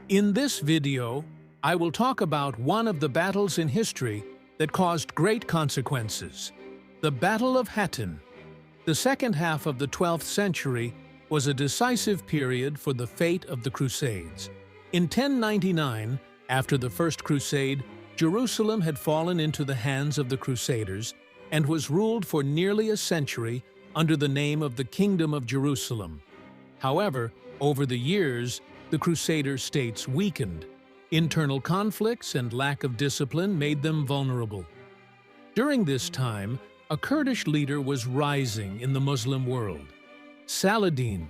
In this video, I will talk about one of the battles in history that caused great consequences, the Battle of Hattin. The second half of the 12th century was a decisive period for the fate of the Crusades. In 1099, after the First Crusade, Jerusalem had fallen into the hands of the Crusaders and was ruled for nearly a century under the name of the Kingdom of Jerusalem. However, over the years, the Crusader states weakened. Internal conflicts and lack of discipline made them vulnerable. During this time, a Kurdish leader was rising in the Muslim world, Saladin.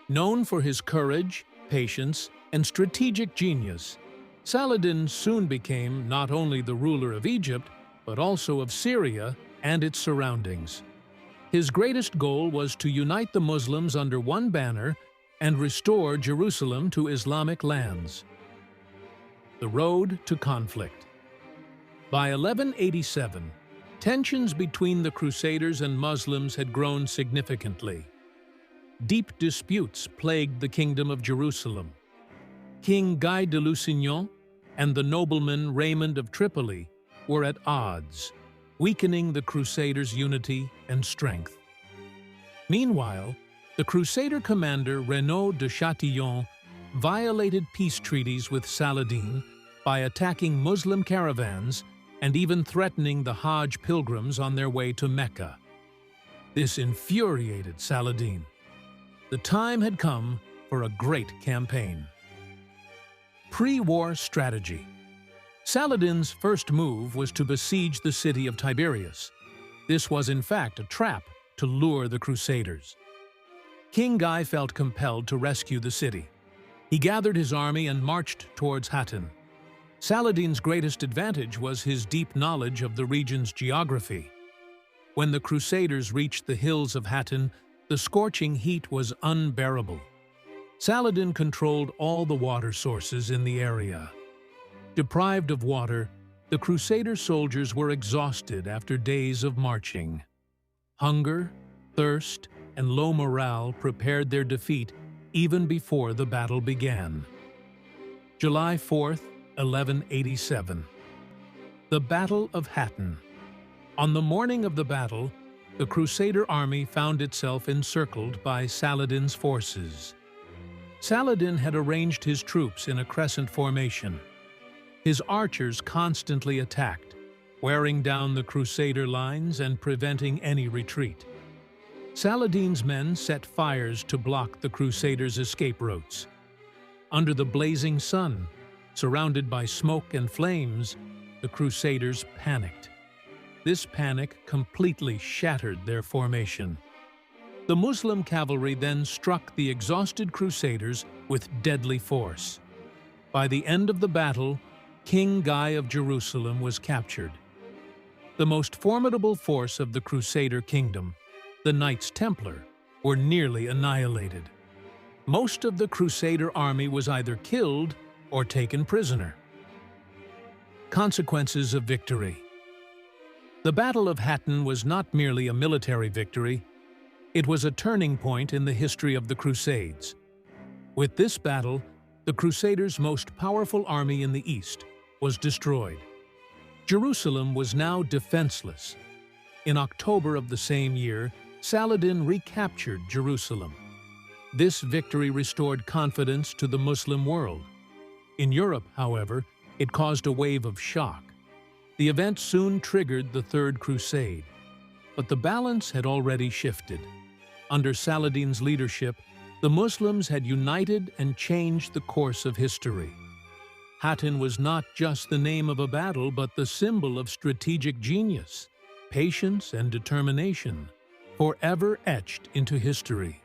Known for his courage, patience, and strategic genius, Saladin soon became not only the ruler of Egypt, but also of Syria and its surroundings. His greatest goal was to unite the Muslims under one banner and restore Jerusalem to Islamic lands. The road to conflict. By 1187, tensions between the Crusaders and Muslims had grown significantly. Deep disputes plagued the Kingdom of Jerusalem. King Guy de Lusignan and the nobleman Raymond of Tripoli were at odds, weakening the Crusaders' unity and strength. Meanwhile, the Crusader commander Raymond de Tripoli violated peace treaties with Saladin by attacking Muslim caravans and even threatening the Hajj pilgrims on their way to Mecca. This infuriated Saladin. The time had come for a great campaign. Pre-war strategy. Saladin's first move was to besiege the city of Tiberias. This was in fact a trap to lure the Crusaders. King Guy felt compelled to rescue the city. He gathered his army and marched towards Hattin. Saladin's greatest advantage was his deep knowledge of the region's geography. When the Crusaders reached the hills of Hattin, the scorching heat was unbearable. Saladin controlled all the water sources in the area. Deprived of water, the Crusader soldiers were exhausted after days of marching. Hunger, thirst, and low morale prepared their defeat even before the battle began. July 4th, 1187. The Battle of Hattin. On the morning of the battle, the Crusader army found itself encircled by Saladin's forces. Saladin had arranged his troops in a crescent formation. His archers constantly attacked, wearing down the Crusader lines and preventing any retreat. Saladin's men set fires to block the Crusaders' escape routes. Under the blazing sun, surrounded by smoke and flames, the Crusaders panicked. This panic completely shattered their formation. The Muslim cavalry then struck the exhausted Crusaders with deadly force. By the end of the battle, King Guy of Jerusalem was captured. The most formidable force of the Crusader kingdom, the Knights Templar, were nearly annihilated. Most of the Crusader army was either killed or taken prisoner. Consequences of victory. The Battle of Hattin was not merely a military victory, it was a turning point in the history of the Crusades. With this battle, the Crusaders' most powerful army in the east was destroyed. Jerusalem was now defenseless. In October of the same year, Saladin recaptured Jerusalem. This victory restored confidence to the Muslim world. In Europe, however, it caused a wave of shock. The event soon triggered the Third Crusade, but the balance had already shifted. Under Saladin's leadership, the Muslims had united and changed the course of history. Hattin was not just the name of a battle, but the symbol of strategic genius, patience, and determination, forever etched into history.